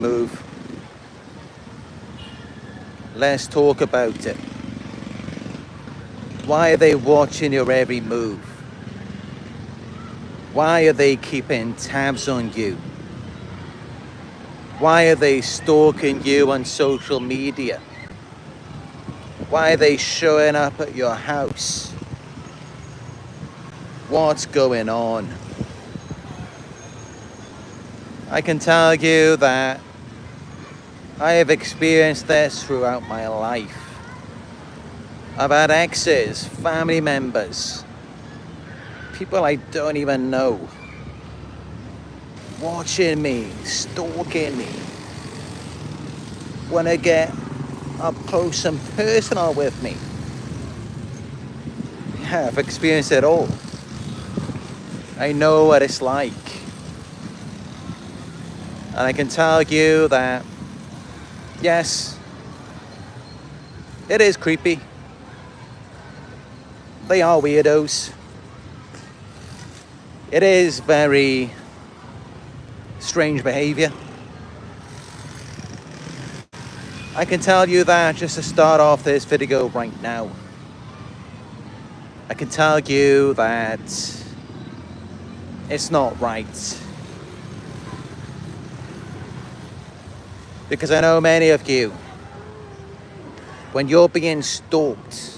move. Let's talk about it. Why are they watching your every move? Why are they keeping tabs on you? Why are they stalking you on social media? Why are they showing up at your house? What's going on? I can tell you that I have experienced this throughout my life. I've had exes, family members, people I don't even know, watching me, stalking me, want to get up close and personal with me. Yeah, I've experienced it all. I know what it's like. And I can tell you that, yes, it is creepy. They are weirdos. It is very strange behavior. I can tell you that just to start off this video right now. I can tell you that it's not right. Because I know many of you, when you're being stalked,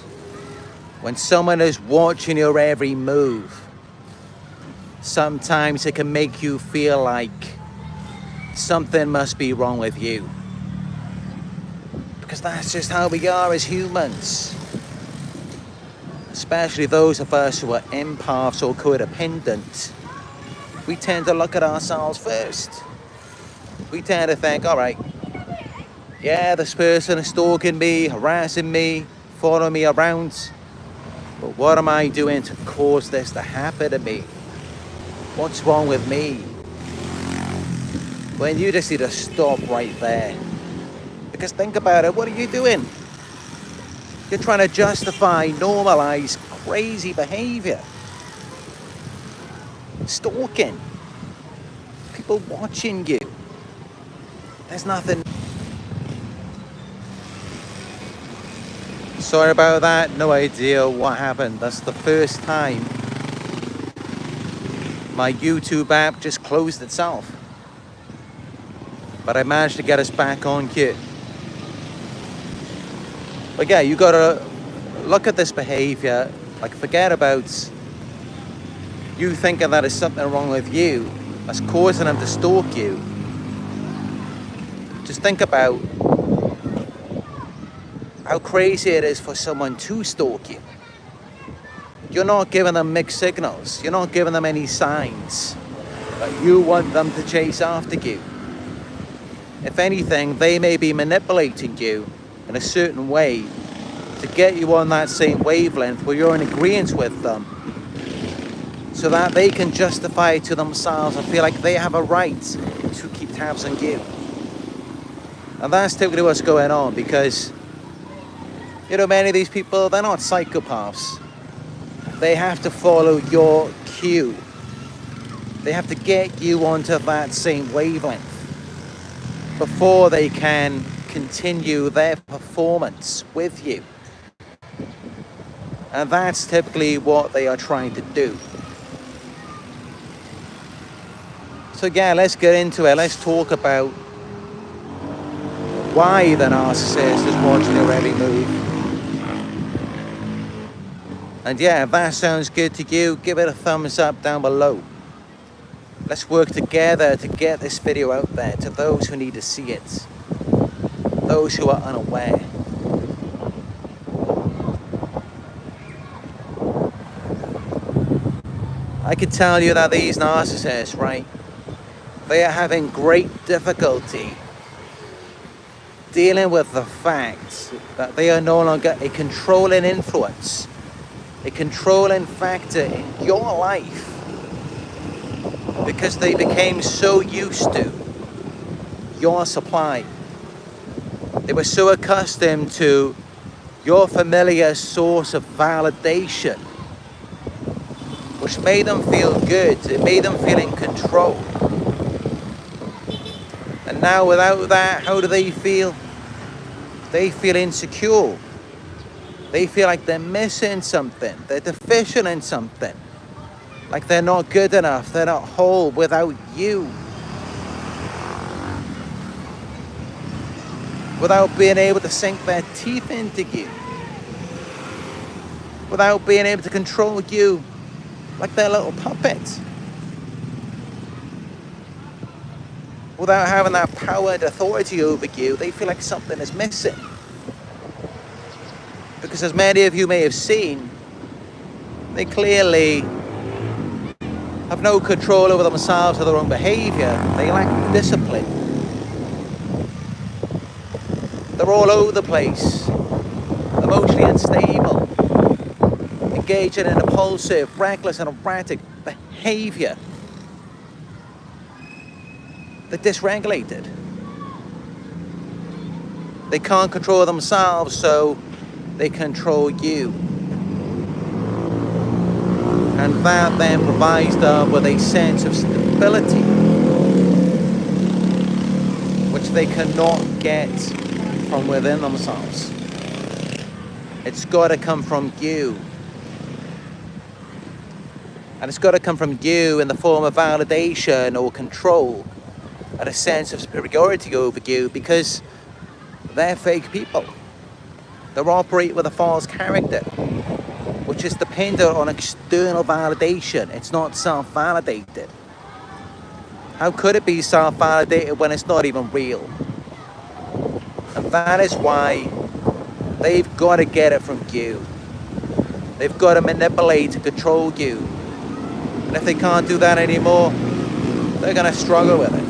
when someone is watching your every move, sometimes it can make you feel like something must be wrong with you. Because that's just how we are as humans. Especially those of us who are empaths or codependent. We tend to look at ourselves first. We tend to think, all right, yeah, this person is stalking me, harassing me, following me around. But what am I doing to cause this to happen to me? What's wrong with me? When you just need to stop right there. Because think about it, what are you doing? You're trying to justify, normalize crazy behavior. Stalking. People watching you. There's nothing. Sorry about that, no idea what happened. That's the first time my YouTube app just closed itself. But I managed to get us back on cue. But yeah, you gotta look at this behavior, like forget about you thinking that there's something wrong with you that's causing them to stalk you. Just think about how crazy it is for someone to stalk you. You're not giving them mixed signals. You're not giving them any signs that you want them to chase after you. If anything, they may be manipulating you in a certain way to get you on that same wavelength where you're in agreement with them, so that they can justify it to themselves and feel like they have a right to keep tabs on you. And that's typically what's going on, because you know, many of these people, they're not psychopaths. They have to follow your cue. They have to get you onto that same wavelength before they can continue their performance with you. And that's typically what they are trying to do. So yeah, let's get into it. Let's talk about why the narcissist is watching your every move. And yeah, if that sounds good to you, give it a thumbs up down below. Let's work together to get this video out there to those who need to see it, those who are unaware. I can tell you that these narcissists, right, they are having great difficulty dealing with the fact that they are no longer a controlling influence, a controlling factor in your life, because they became so used to your supply. They were so accustomed to your familiar source of validation, which made them feel good. It made them feel in control. And Now, without that, how do they feel? They feel insecure. They feel like they're missing something. They're deficient in something. Like they're not good enough. They're not whole without you. Without being able to sink their teeth into you. Without being able to control you like they're little puppets. Without having that power and authority over you, they feel like something is missing. Because as many of you may have seen, they clearly have no control over themselves or their own behavior. They lack discipline. They're all over the place, emotionally unstable, engaging in impulsive, reckless and erratic behavior. They're dysregulated. They can't control themselves, so they control you. And that then provides them with a sense of stability, which they cannot get from within themselves. It's got to come from you. And it's got to come from you in the form of validation or control and a sense of superiority over you, because they're fake people. They operate with a false character, which is dependent on external validation. It's not self-validated. How could it be self-validated when it's not even real? And that is why they've got to get it from you. They've got to manipulate and control you. And if they can't do that anymore, they're going to struggle with it.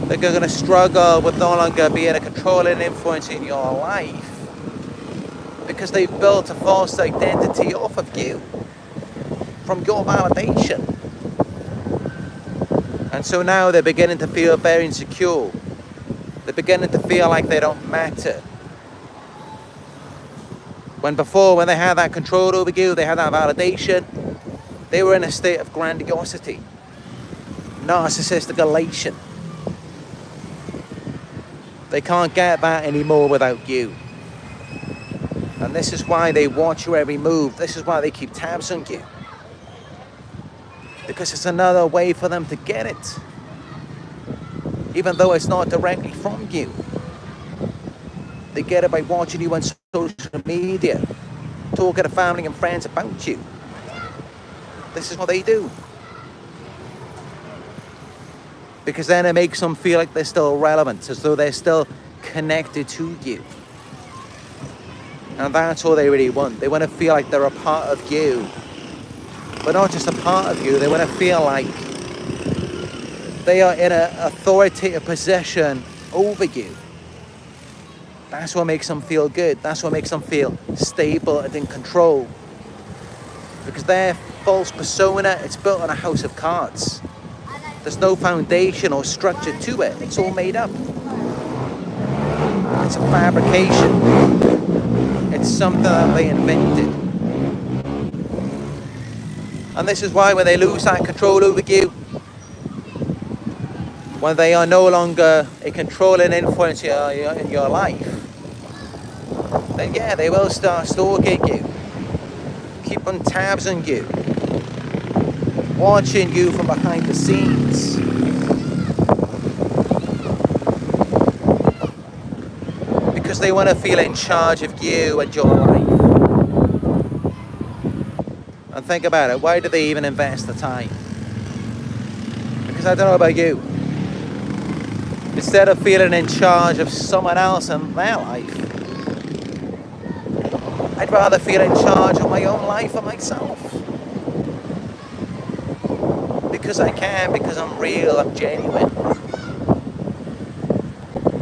They're going to struggle with no longer being a controlling influence in your life, because they've built a false identity off of you, from your validation. And so now they're beginning to feel very insecure. They're beginning to feel like they don't matter. When before, when they had that control over you, they had that validation, they were in a state of grandiosity, narcissistic elation. They can't get that anymore without you. And this is why they watch your every move. This is why they keep tabs on you. Because it's another way for them to get it. Even though it's not directly from you. They get it by watching you on social media, talking to family and friends about you. This is what they do. Because then it makes them feel like they're still relevant, as though they're still connected to you. And that's all they really want. They want to feel like they're a part of you. But not just a part of you, they want to feel like they are in an authoritative position over you. That's what makes them feel good. That's what makes them feel stable and in control. Because their false persona, it's built on a house of cards. There's no foundation or structure to it. It's all made up. It's a fabrication. It's something that they invented. And this is why when they lose that control over you, when they are no longer a controlling influence in your life, then yeah, they will start stalking you, keeping tabs on you, watching you from behind the scenes. Because they want to feel in charge of you and your life. And think about it, why do they even invest the time? Because I don't know about you. Instead of feeling in charge of someone else and their life, I'd rather feel in charge of my own life and myself. Because I can, because I'm real, I'm genuine.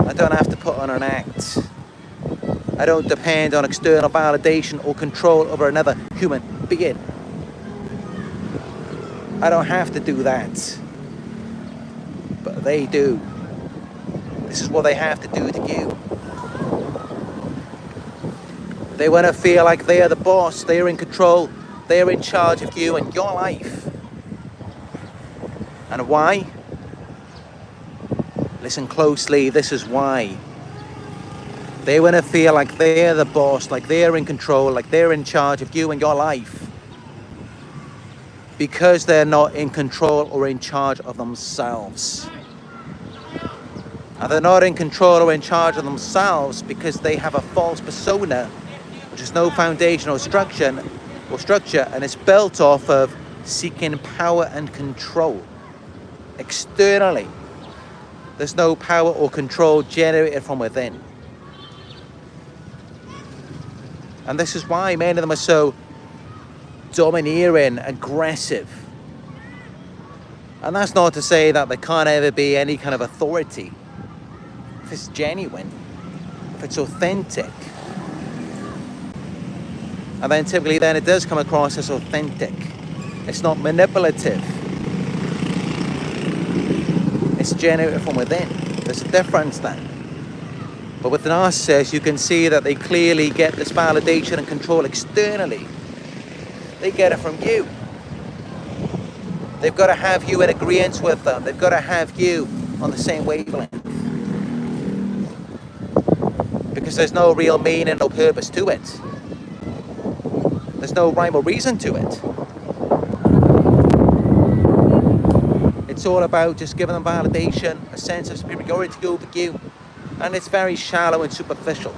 I don't have to put on an act. I don't depend on external validation or control over another human being. I don't have to do that. But they do. This is what they have to do to you. They want to feel like they are the boss, they are in control, they are in charge of you and your life. And why? listen closely, this is why. They want to feel like they're the boss, like they're in control, like they're in charge of you and your life. Because they're not in control or in charge of themselves. And they're not in control or in charge of themselves because they have a false persona, which has no foundation or structure, and it's built off of seeking power and control externally. There's no power or control generated from within. And this is why many of them are so domineering, aggressive. And that's not to say that there can't ever be any kind of authority. If it's genuine, if it's authentic. And then typically then it does come across as authentic. It's not manipulative. It's generated from within. There's a difference then. But with the narcissist, you can see that they clearly get this validation and control externally. They get it from you. They've got to have you in agreement with them. They've got to have you on the same wavelength. Because there's no real meaning or purpose to it. There's no rhyme or reason to it. It's all about just giving them validation, a sense of superiority over you. And it's very shallow and superficial.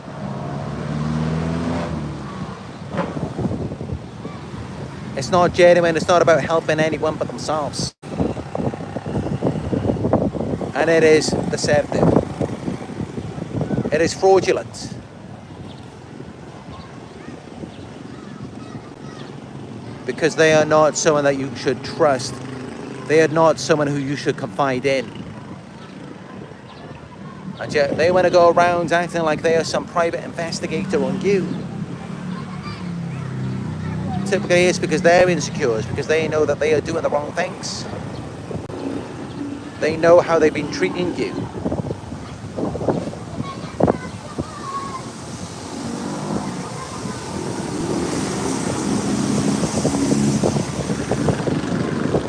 It's not genuine, it's not about helping anyone but themselves. And it is deceptive. It is fraudulent. Because they are not someone that you should trust. They are not someone who you should confide in. And yet they want to go around acting like they are some private investigator on you. Typically it's because they're insecure, it's because they know that they are doing the wrong things. They know how they've been treating you.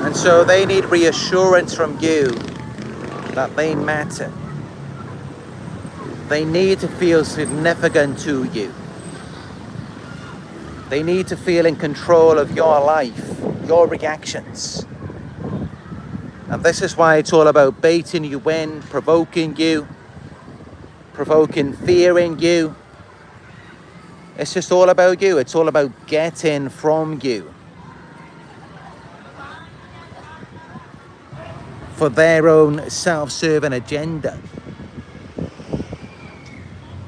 And so they need reassurance from you that they matter. They need to feel significant to you. They need to feel in control of your life, your reactions. And this is why it's all about baiting you in, provoking fear in you. It's just all about you. It's all about getting from you. For their own self-serving agenda.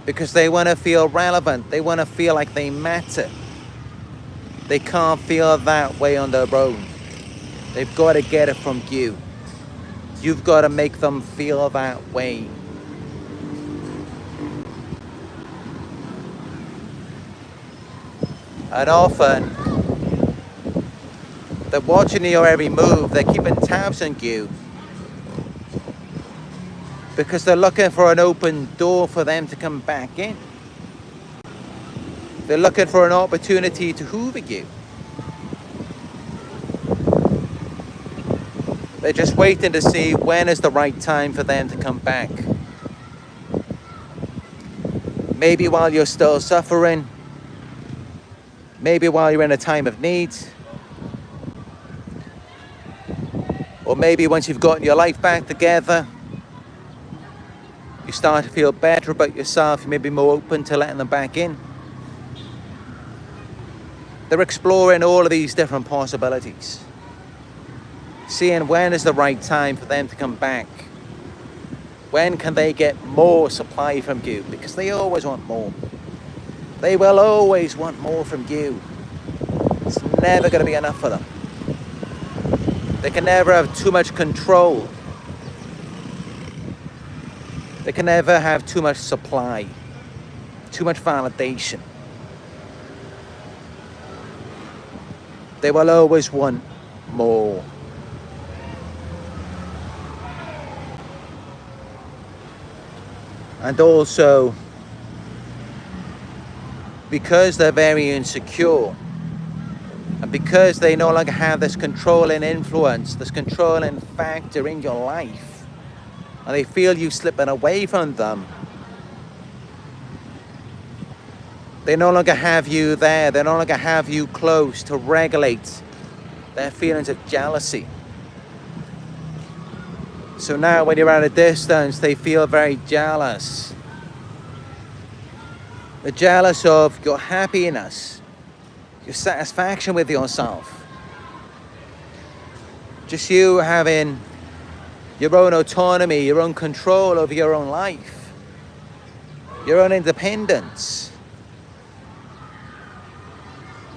Because they want to feel relevant. They want to feel like they matter. They can't feel that way on their own. They've got to get it from you. You've got to make them feel that way. And often, they're watching your every move. They're keeping tabs on you. Because they're looking for an open door for them to come back in. They're looking for an opportunity to hoover you. They're just waiting to see when is the right time for them to come back. Maybe while you're still suffering. Maybe while you're in a time of need. Or maybe once you've gotten your life back together. You start to feel better about yourself. You may be more open to letting them back in. They're exploring all of these different possibilities. Seeing when is the right time for them to come back. When can they get more supply from you? Because they always want more. They will always want more from you. It's never going to be enough for them. They can never have too much control. They can never have too much supply. Too much validation. They will always want more. And also, because they're very insecure, and because they no longer have this controlling influence, this controlling factor in your life, and they feel you slipping away from them, they no longer have you there. They no longer have you close to regulate their feelings of jealousy. So now when you're at a distance, they feel very jealous. They're jealous of your happiness, your satisfaction with yourself. Just you having your own autonomy, your own control over your own life, your own independence.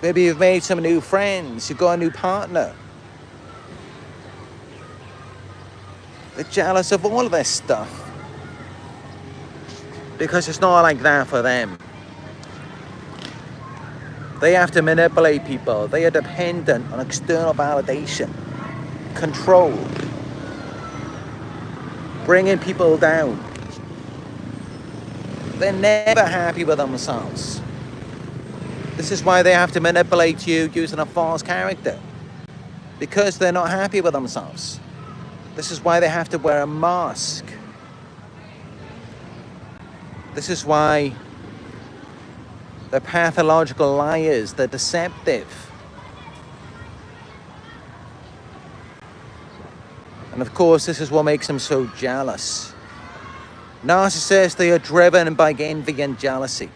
Maybe you've made some new friends, you've got a new partner. They're jealous of all of this stuff because it's not like that for them. They have to manipulate people. They are dependent on external validation, control, bringing people down. They're never happy with themselves. This is why they have to manipulate you using a false character, because they're not happy with themselves. This is why they have to wear a mask. This is why they're pathological liars, they're deceptive. And of course, this is what makes them so jealous. Narcissists, they are driven by envy and jealousy.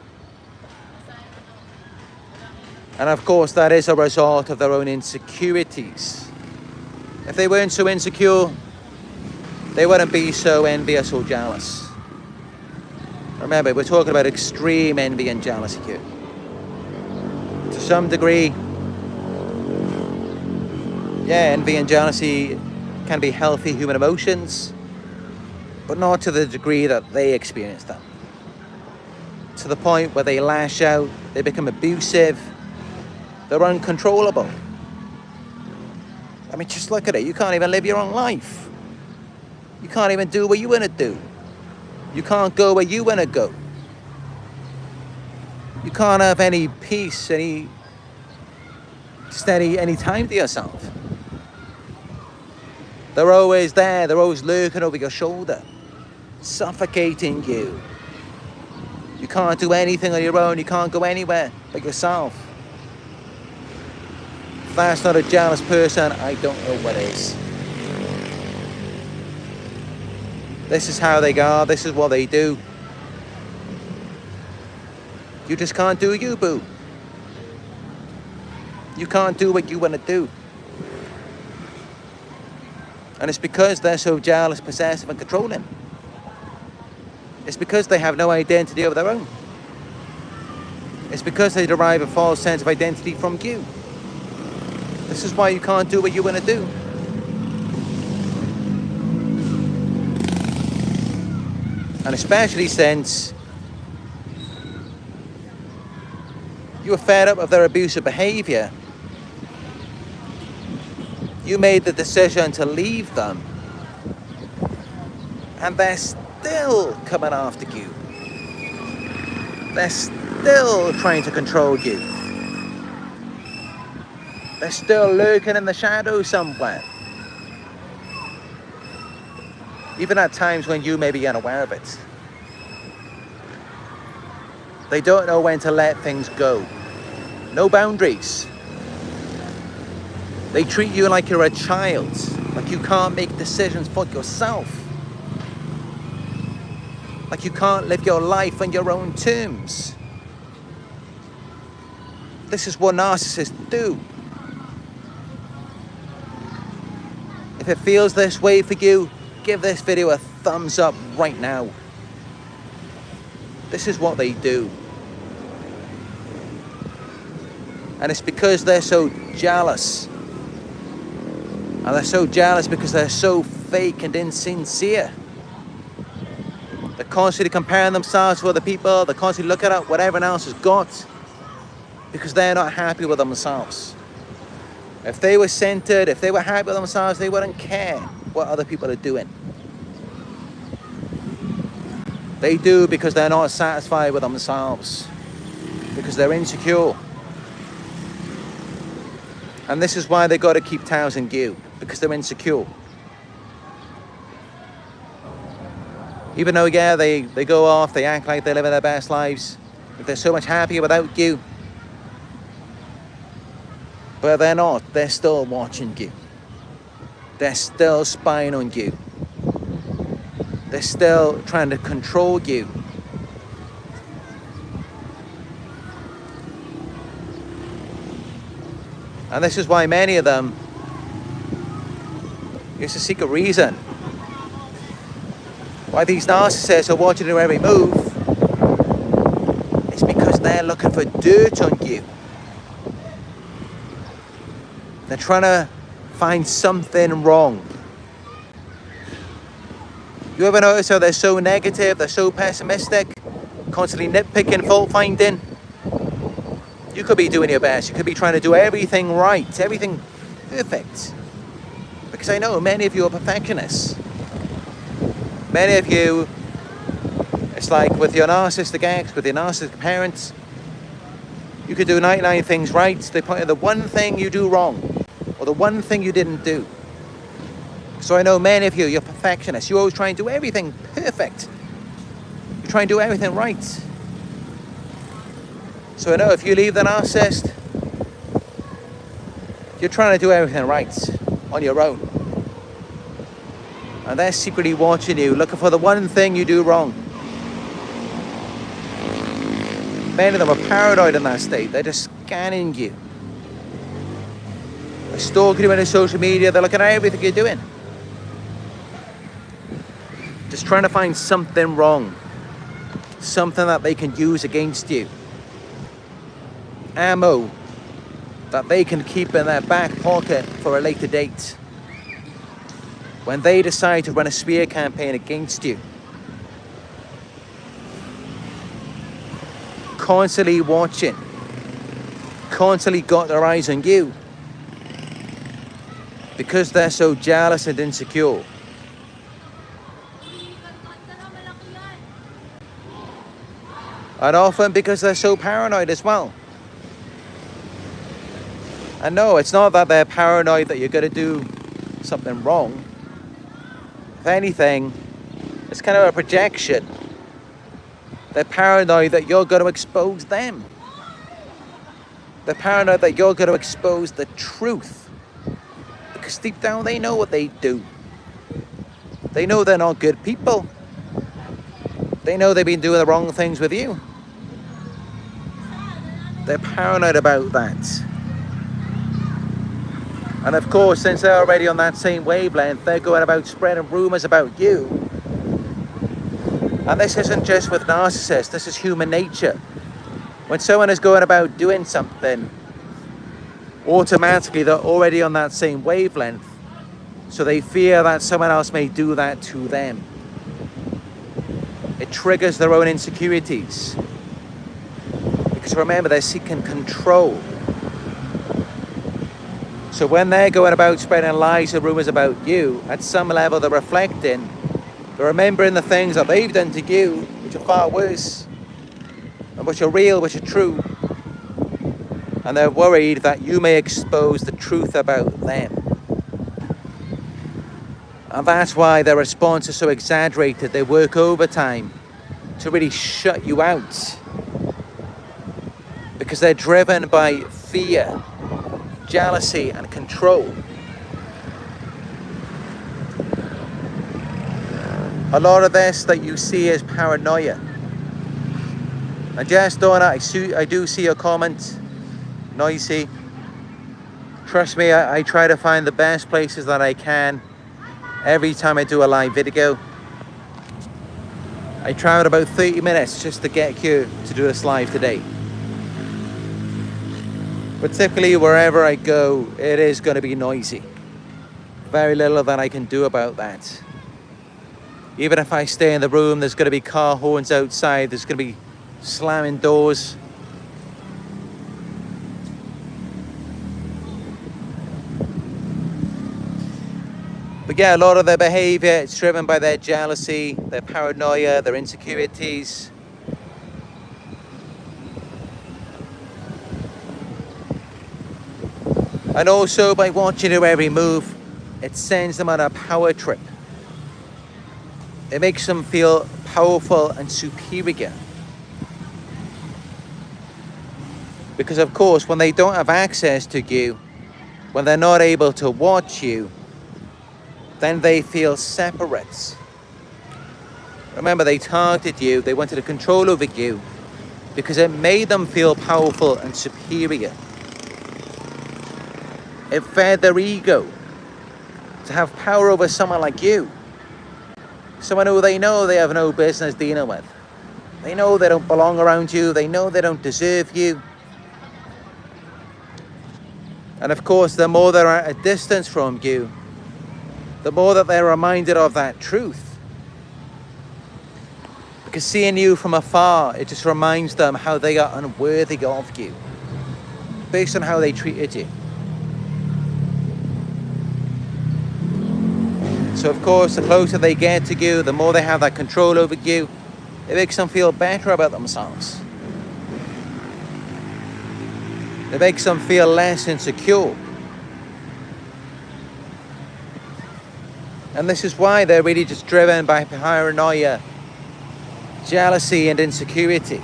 And of course, that is a result of their own insecurities. If they weren't so insecure, they wouldn't be so envious or jealous. Remember, we're talking about extreme envy and jealousy here. To some degree, yeah, envy and jealousy can be healthy human emotions, but not to the degree that they experience them. To the point where they lash out, they become abusive, they're uncontrollable. I mean, just look at it. You can't even live your own life. You can't even do what you want to do. You can't go where you want to go. You can't have any peace, any time to yourself. They're always there. They're always lurking over your shoulder, suffocating you. You can't do anything on your own. You can't go anywhere but yourself. If that's not a jealous person, I don't know what is. This is how they are. This is what they do. You just can't do you, boo. You can't do what you want to do. And it's because they're so jealous, possessive, and controlling. It's because they have no identity of their own. It's because they derive a false sense of identity from you. This is why you can't do what you want to do. And especially since you were fed up of their abusive behavior, you made the decision to leave them, and they're still coming after you. They're still trying to control you. They're still lurking in the shadows somewhere. Even at times when you may be unaware of it. They don't know when to let things go. No boundaries. They treat you like you're a child, like you can't make decisions for yourself. Like you can't live your life on your own terms. This is what narcissists do. If it feels this way for you, give this video a thumbs up right now. This is what they do. And it's because they're so jealous. And they're so jealous because they're so fake and insincere. They're constantly comparing themselves to other people. They're constantly looking at what everyone else has got, because they're not happy with themselves. If they were centered, if they were happy with themselves, they wouldn't care what other people are doing. They do because they're not satisfied with themselves, because they're insecure. And this is why they got to keep tabs on you, because they're insecure. Even though, yeah, they go off, they act like they're living their best lives. They're so much happier without you. But they're not. They're still watching you. They're still spying on you. They're still trying to control you. And this is why many of them, it's a secret reason why these narcissists are watching your every move. It's because they're looking for dirt on you. They're trying to find something wrong. You ever notice how they're so negative, they're so pessimistic, constantly nitpicking, fault finding? You could be doing your best. You could be trying to do everything right, everything perfect. Because I know many of you are perfectionists. Many of you, it's like with your narcissistic ex, with your narcissistic parents, you could do 99 things right. They point out the one thing you do wrong, or the one thing you didn't do. So I know many of you, you're perfectionists. You always try and do everything perfect. You try and do everything right. So I know if you leave the narcissist, you're trying to do everything right on your own. And they're secretly watching you, looking for the one thing you do wrong. Many of them are paranoid in that state. They're just scanning you. They're stalking you on social media. They're looking at everything you're doing. Just trying to find something wrong. Something that they can use against you. Ammo that they can keep in their back pocket for a later date. When they decide to run a smear campaign against you. Constantly watching. Constantly got their eyes on you. Because they're so jealous and insecure. And often because they're so paranoid as well. And no, it's not that they're paranoid that you're going to do something wrong. If anything, it's kind of a projection. They're paranoid that you're going to expose them. They're paranoid that you're going to expose the truth. Because deep down they know what they do. They know they're not good people. They know they've been doing the wrong things with you. They're paranoid about that. And of course, since they're already on that same wavelength, they're going about spreading rumors about you. And this isn't just with narcissists, this is human nature. When someone is going about doing something, automatically they're already on that same wavelength. So they fear that someone else may do that to them. It triggers their own insecurities. Because remember, they're seeking control. So when they're going about spreading lies and rumors about you, at some level they're reflecting, they're remembering the things that they've done to you, which are far worse, and which are real, which are true. And they're worried that you may expose the truth about them. And that's why their response is so exaggerated. They work overtime to really shut you out. Because they're driven by fear, jealousy and control. A lot of this that you see is paranoia. And just Donna, I do see your comment. Noisy. Trust me, I try to find the best places that I can every time I do a live video. I traveled about 30 minutes just to get here to do this live today. But typically wherever I go, it is going to be noisy. Very little that I can do about that. Even if I stay in the room, there's going to be car horns outside, there's going to be slamming doors. But yeah, a lot of their behavior, it's driven by their jealousy, their paranoia, their insecurities. And also by watching their every move, it sends them on a power trip. It makes them feel powerful and superior. Because of course, when they don't have access to you, when they're not able to watch you, then they feel separate. Remember, they targeted you, they wanted to control over you because it made them feel powerful and superior. It fed their ego to have power over someone like you. Someone who they know they have no business dealing with. They know they don't belong around you, they know they don't deserve you. And of course, the more they're at a distance from you, the more that they're reminded of that truth. Because seeing you from afar, it just reminds them how they are unworthy of you, based on how they treated you. So of course, the closer they get to you, the more they have that control over you, it makes them feel better about themselves. It makes them feel less insecure. And this is why they're really just driven by paranoia, jealousy, and insecurity.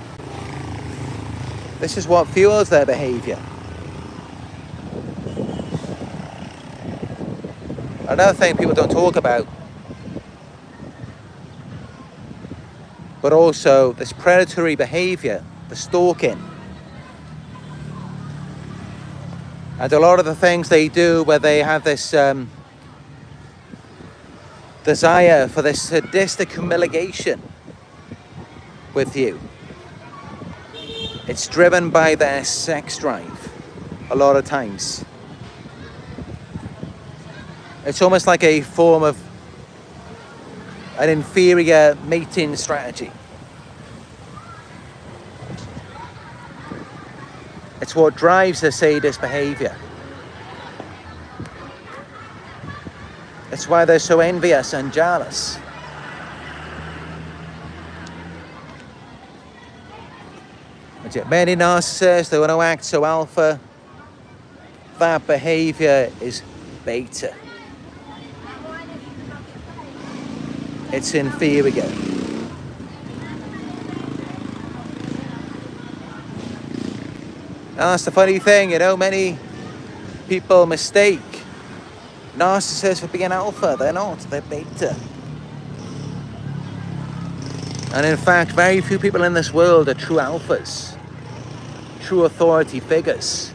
This is what fuels their behavior. Another thing people don't talk about, but also this predatory behavior, the stalking. And a lot of the things they do where they have this desire for this sadistic humiliation with you. It's driven by their sex drive a lot of times. It's almost like a form of an inferior mating strategy. It's what drives the sadist behavior. It's why they're so envious and jealous. But yet many narcissists, they want to act so alpha. That behavior is beta. It's inferior. Now that's the funny thing, you know, many people mistake narcissists for being alpha. They're not, they're beta. And in fact, very few people in this world are true alphas, true authority figures.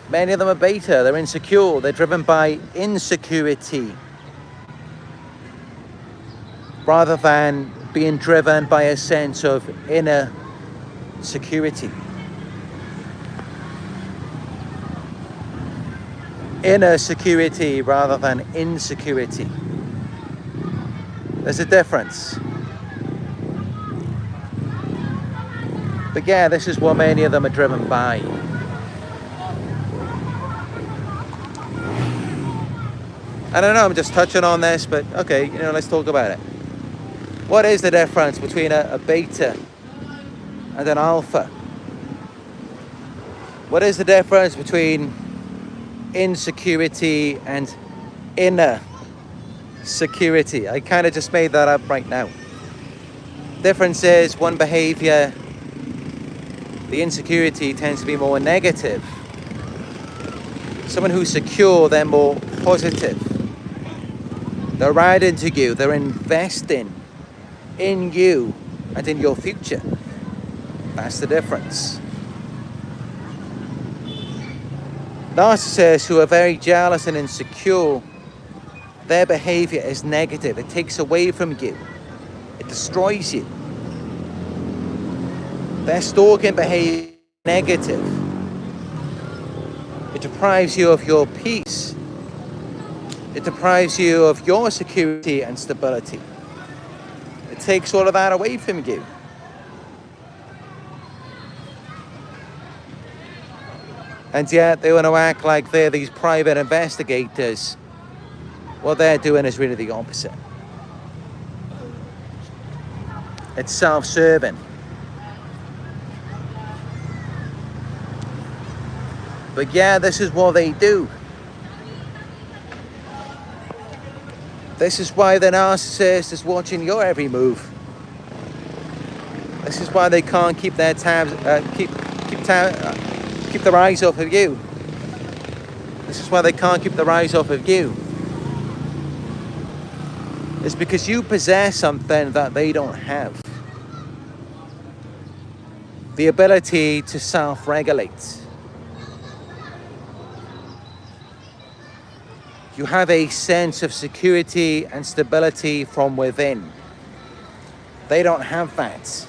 Many of them are beta, they're insecure, they're driven by insecurity, rather than being driven by a sense of inner security. Inner security rather than insecurity. There's a difference. But yeah, this is what many of them are driven by. I don't know, I'm just touching on this, but okay, you know, let's talk about it. What is the difference between a beta and an alpha? What is the difference between insecurity and inner security? I kind of just made that up right now. Difference is one behavior, the insecurity tends to be more negative. Someone who's secure, they're more positive. They're right into you, they're investing in you and in your future. That's the difference. Narcissists who are very jealous and insecure, their behavior is negative. It takes away from you. It destroys you. Their stalking behavior is negative. It deprives you of your peace. It deprives you of your security and stability. It takes all of that away from you. And yet they want to act like they're these private investigators. What they're doing is really the opposite. It's self-serving. But yeah, this is what they do. This is why the narcissist is watching your every move. This is why they can't keep their keep their eyes off of you. This is why they can't keep their eyes off of you. It's because you possess something that they don't have. The ability to self-regulate. You have a sense of security and stability from within. They don't have that.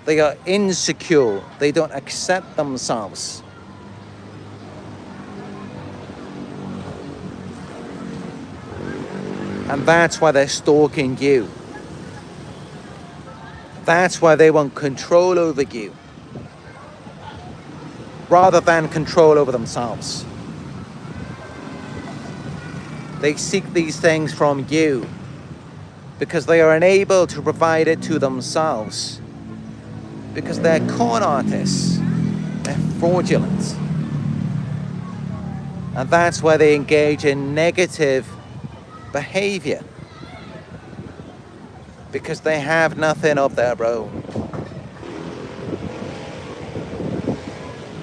They are insecure. They don't accept themselves. And that's why they're stalking you. That's why they want control over you, rather than control over themselves. They seek these things from you because they are unable to provide it to themselves. Because they're con artists. They're fraudulent. And that's why they engage in negative behavior. Because they have nothing of their own.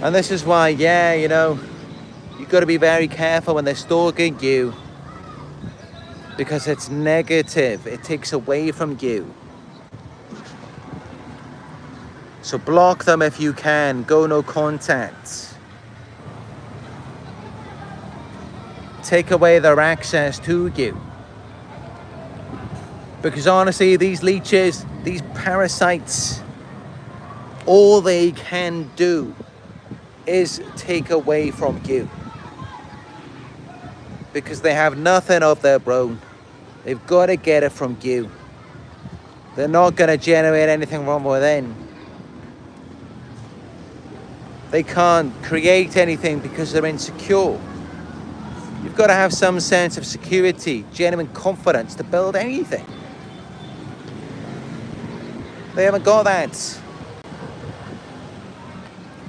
And this is why, you've got to be very careful when they're stalking you. Because it's negative. It takes away from you. So block them if you can. Go no contact. Take away their access to you. Because honestly, these leeches, these parasites, all they can do is take away from you. Because they have nothing of their own. They've got to get it from you. They're not going to generate anything from within. They can't create anything because they're insecure. You've got to have some sense of security, genuine confidence to build anything. They haven't got that.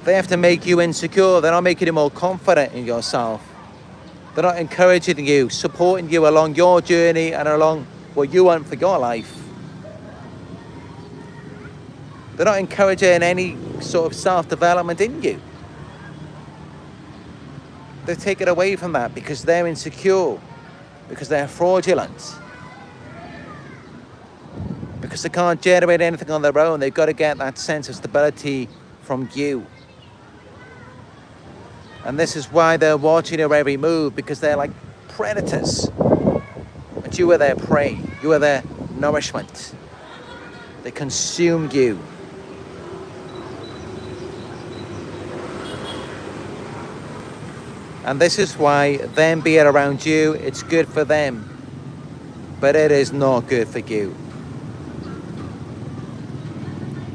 They have to make you insecure. They're not making you more confident in yourself. They're not encouraging you, supporting you along your journey and along what you want for your life. They're not encouraging any sort of self-development in you. They take it away from that because they're insecure, because they're fraudulent, because they can't generate anything on their own. They've got to get that sense of stability from you. And this is why they're watching your every move, because they're like predators. And you are their prey. You are their nourishment. They consume you. And this is why them being around you, it's good for them. But it is not good for you.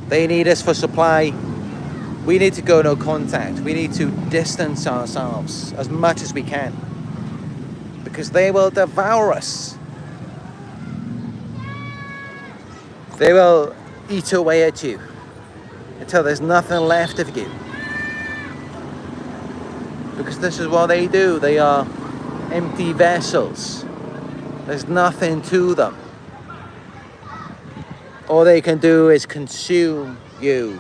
They need us for supply. We need to go no contact. We need to distance ourselves as much as we can. Because they will devour us. They will eat away at you until there's nothing left of you. Because this is what they do. They are empty vessels. There's nothing to them. All they can do is consume you.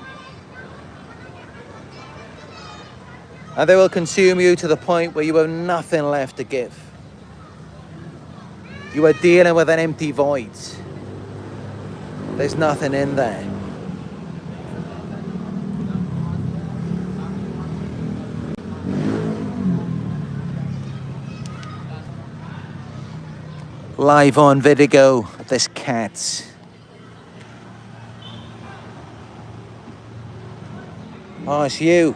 And they will consume you to the point where you have nothing left to give. You are dealing with an empty void. There's nothing in there. Live on video, this cat. Oh, it's you.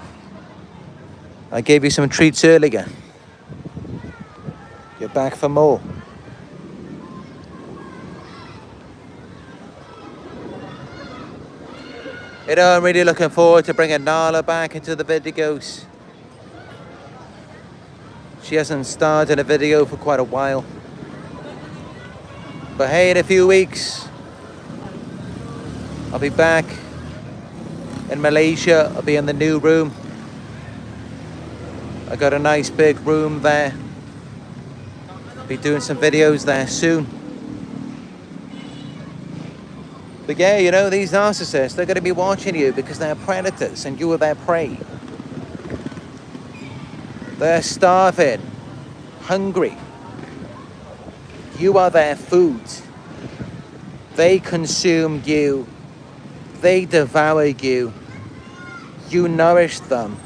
I gave you some treats earlier. You're back for more. I'm really looking forward to bringing Nala back into the videos. She hasn't started a video for quite a while. But hey, in a few weeks, I'll be back in Malaysia. I'll be in the new room. I got a nice big room there. Be doing some videos there soon. But yeah, you know, these narcissists, they're going to be watching you because they're predators and you are their prey. They're starving, hungry. You are their food. They consume you. They devour you. You nourish them.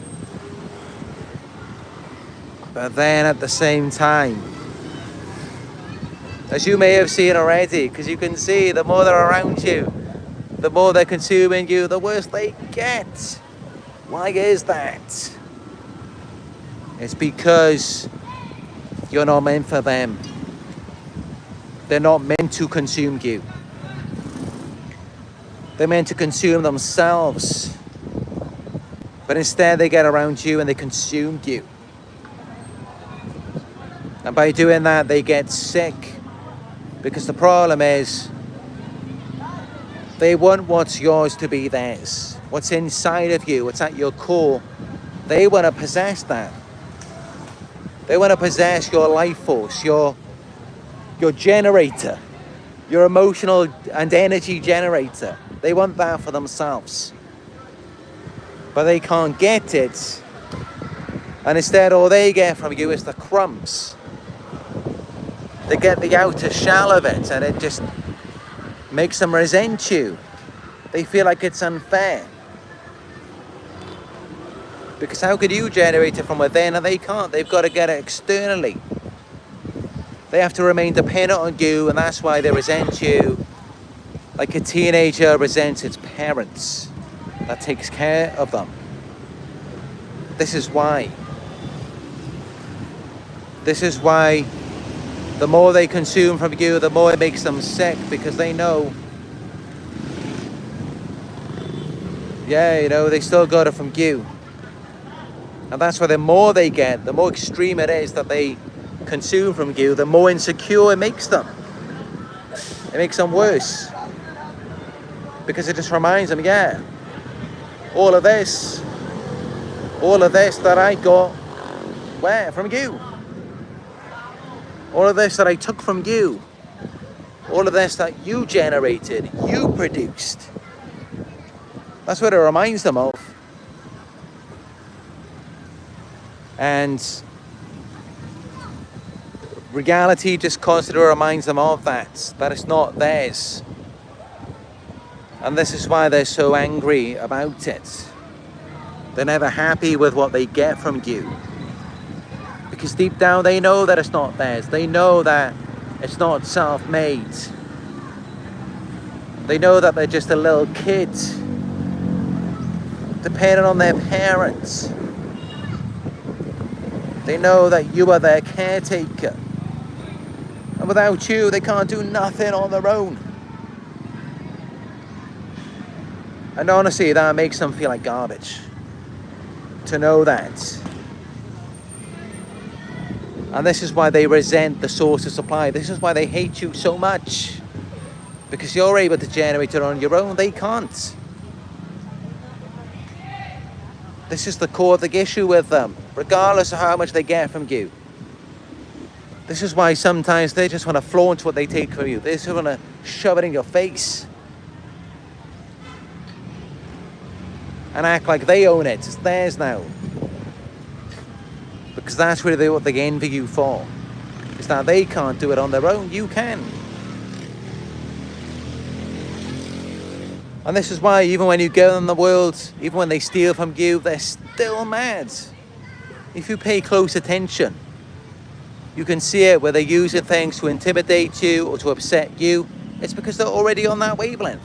But then at the same time, as you may have seen already, because you can see the more they're around you, the more they're consuming you, the worse they get. Why is that? It's because you're not meant for them. They're not meant to consume you. They're meant to consume themselves. But instead they get around you and they consume you. And by doing that, they get sick. Because the problem is, they want what's yours to be theirs. What's inside of you, what's at your core. They want to possess that. They want to possess your life force, your generator, your emotional and energy generator. They want that for themselves. But they can't get it. And instead, all they get from you is the crumbs. They get the outer shell of it, and it just makes them resent you. They feel like it's unfair. Because how could you generate it from within and they can't? They've got to get it externally. They have to remain dependent on you, and that's why they resent you. Like a teenager resents its parents that takes care of them. This is why. This is why the more they consume from you, the more it makes them sick, because they know, yeah, you know, they still got it from you. And that's why the more they get, the more extreme it is that they consume from you, the more insecure it makes them. It makes them worse. Because it just reminds them, yeah, all of this that I got, where? From you. All of this that I took from you. All of this that you generated, you produced. That's what it reminds them of. And reality just constantly reminds them of that it's not theirs. And this is why they're so angry about it. They're never happy with what they get from you. Because deep down they know that it's not theirs. They know that it's not self-made. They know that they're just a little kid, dependent on their parents. They know that you are their caretaker. And without you, they can't do nothing on their own. And honestly, that makes them feel like garbage. To know that. And this is why they resent the source of supply. This is why they hate you so much. Because you're able to generate it on your own. They can't. This is the core of the issue with them, regardless of how much they get from you. This is why sometimes they just want to flaunt what they take from you. They just want to shove it in your face. And act like they own it. It's theirs now. Because that's really what they envy you for. Is that they can't do it on their own. You can. And this is why even when you give them the world, even when they steal from you, they're still mad. If you pay close attention, you can see it where they're using things to intimidate you or to upset you. It's because they're already on that wavelength.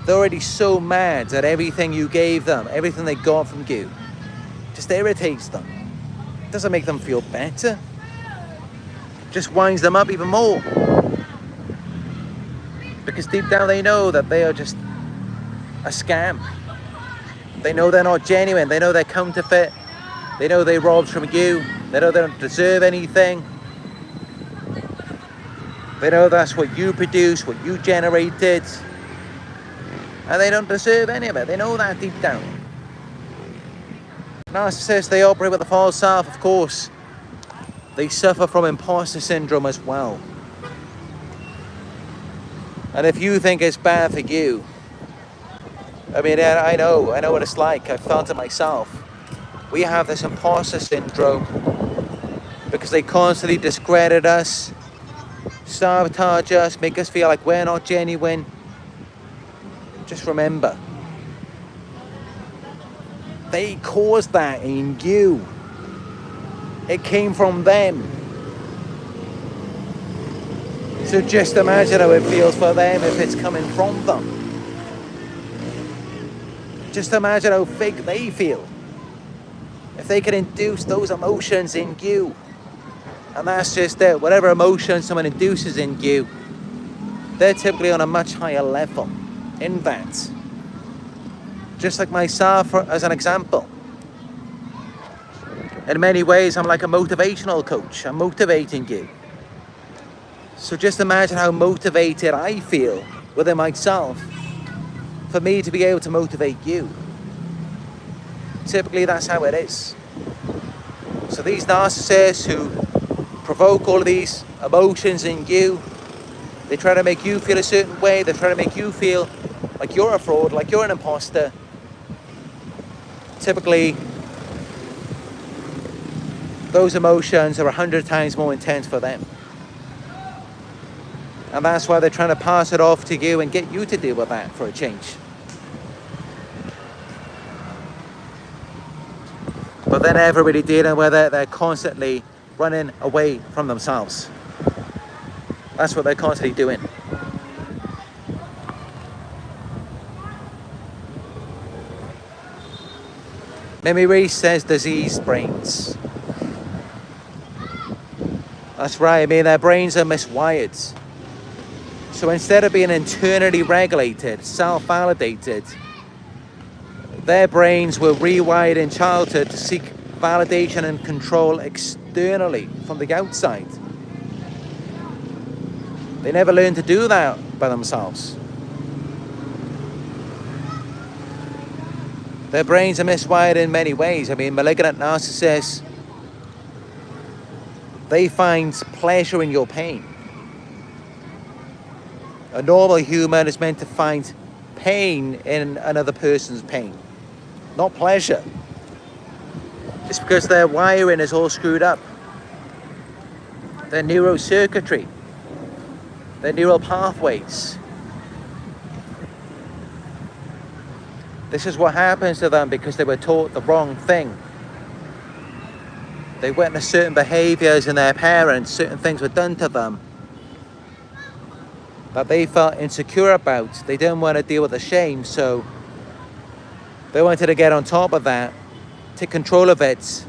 They're already so mad at everything you gave them, everything they got from you. Just irritates them. It doesn't make them feel better. Just winds them up even more. Because deep down they know that they are just a scam. They know they're not genuine. They know they're counterfeit. They know they robbed from you. They know they don't deserve anything. They know that's what you produced, what you generated. And they don't deserve any of it. They know that deep down. Narcissists, they operate with a false self, of course. they suffer from imposter syndrome as well. And if you think it's bad for you, I mean, I know what it's like. I've felt it myself. We have this imposter syndrome because they constantly discredit us, sabotage us, make us feel like we're not genuine. Just remember, they caused that in you. It came from them. So just imagine how it feels for them if it's coming from them. Just imagine how fake they feel if they can induce those emotions in you. And that's just it. Whatever emotion someone induces in you, they're typically on a much higher level in that. Just like myself, as an example. In many ways, I'm like a motivational coach. I'm motivating you. So just imagine how motivated I feel within myself for me to be able to motivate you. Typically, that's how it is. So these narcissists who provoke all of these emotions in you, they try to make you feel a certain way. They try to make you feel like you're a fraud, like you're an imposter. Typically, those emotions are 100 times more intense for them. And that's why they're trying to pass it off to you and get you to deal with that for a change. But they're never really dealing with it. They're constantly running away from themselves. That's what they're constantly doing. Mimi Reese says diseased brains. That's right. I mean, their brains are miswired. So instead of being internally regulated, self-validated, their brains were rewired in childhood to seek validation and control externally from the outside. They never learned to do that by themselves. Their brains are miswired in many ways. I mean, malignant narcissists, they find pleasure in your pain. A normal human is meant to find pain in another person's pain, not pleasure. It's because their wiring is all screwed up. Their neurocircuitry, their neural pathways. This is what happens to them because they were taught the wrong thing. They witnessed certain behaviors in their parents, certain things were done to them that they felt insecure about. They didn't want to deal with the shame, so they wanted to get on top of that, take control of it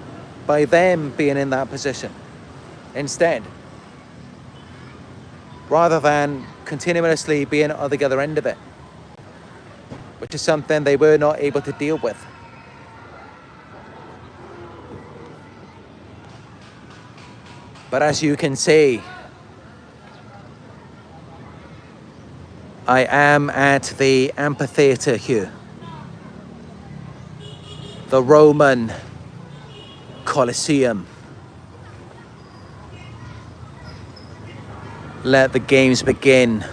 by them being in that position instead, rather than continuously being at the other end of it, which is something they were not able to deal with. But as you can see, I am at the amphitheater here, the Roman Colosseum. Let the games begin.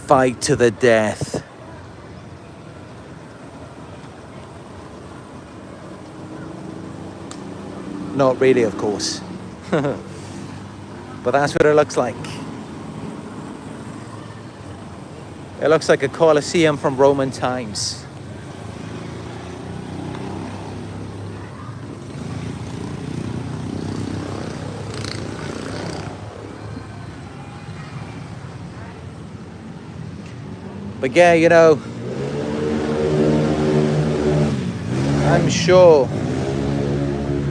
Fight to the death. Not really, of course. But that's what it looks like. It looks like a Colosseum from Roman times. But yeah, you know, I'm sure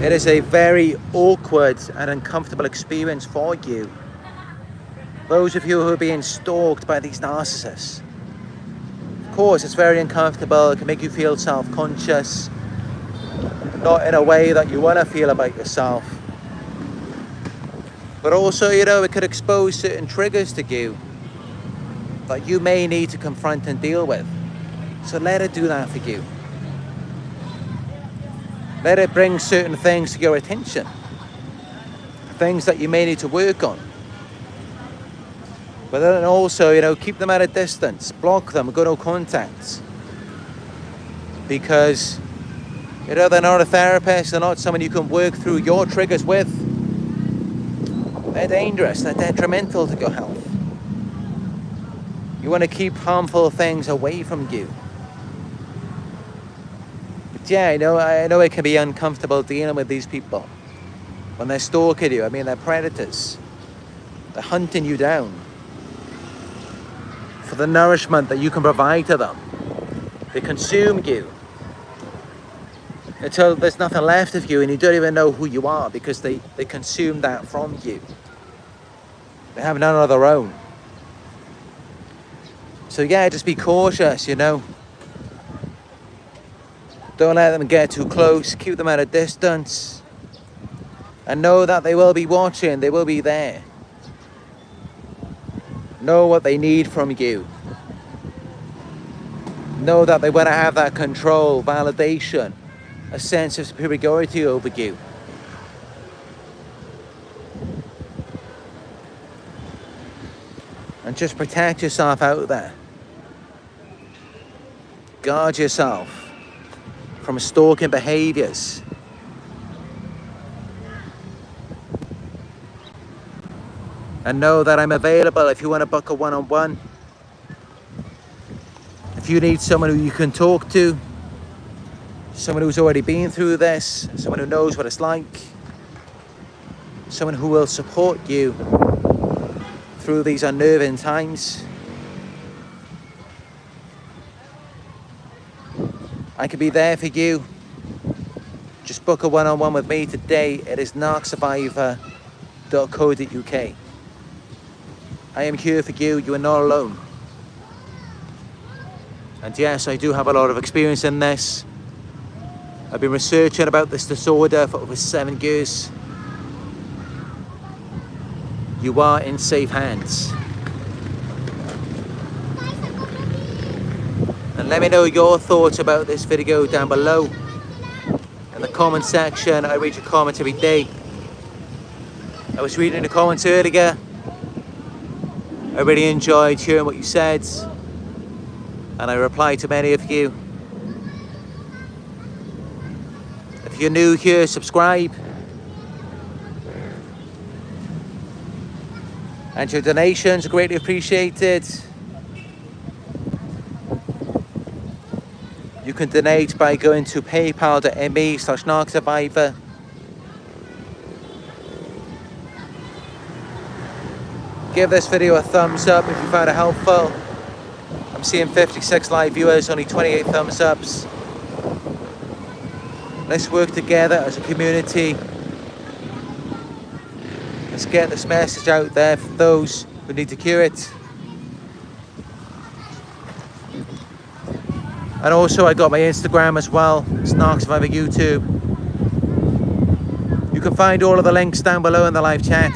it is a very awkward and uncomfortable experience for you. Those of you who are being stalked by these narcissists. Of course, it's very uncomfortable. It can make you feel self-conscious, not in a way that you want to feel about yourself. But also, you know, it could expose certain triggers to you that you may need to confront and deal with. So let it do that for you. Let it bring certain things to your attention. Things that you may need to work on. But then also, keep them at a distance. Block them, go no contacts. Because, they're not a therapist. They're not someone you can work through your triggers with. They're dangerous. They're detrimental to your health. You want to keep harmful things away from you. But yeah, I know it can be uncomfortable dealing with these people. When they're stalking you, they're predators. They're hunting you down for the nourishment that you can provide to them. They consume you until there's nothing left of you and you don't even know who you are, because they consume that from you. They have none of their own. So yeah, just be cautious, Don't let them get too close. Keep them at a distance. And know that they will be watching. They will be there. Know what they need from you. Know that they want to have that control, validation, a sense of superiority over you. And just protect yourself out there. Guard yourself from stalking behaviors. And know that I'm available if you want to book a one-on-one. If you need someone who you can talk to, someone who's already been through this, someone who knows what it's like, someone who will support you through these unnerving times, I can be there for you. Just book a one-on-one with me today. It is narcsurvivor.co.uk. I am here for you. You are not alone. And yes, I do have a lot of experience in this. I've been researching about this disorder for over 7 years. You are in safe hands. And let me know your thoughts about this video down below. In the comment section, I read your comments every day. I was reading the comments earlier. I really enjoyed hearing what you said. And I replied to many of you. If you're new here, subscribe. And your donations are greatly appreciated. You can donate by going to paypal.me/Narc Survivor. Give this video a thumbs up if you found it helpful. I'm seeing 56 live viewers, only 28 thumbs ups. Let's work together as a community. Let's get this message out there for those who need to hear it. And also I got my Instagram as well. It's Narc Survivor YouTube. You can find all of the links down below in the live chat.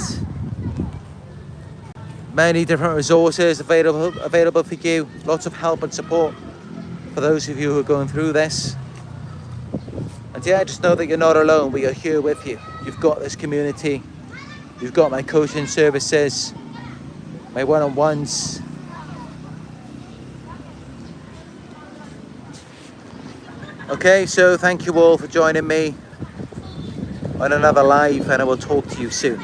Many different resources available for you. Lots of help and support for those of you who are going through this. And yeah, just know that you're not alone. We are here with you. You've got this community. You've got my coaching services, my one-on-ones. Okay, so thank you all for joining me on another live, and I will talk to you soon.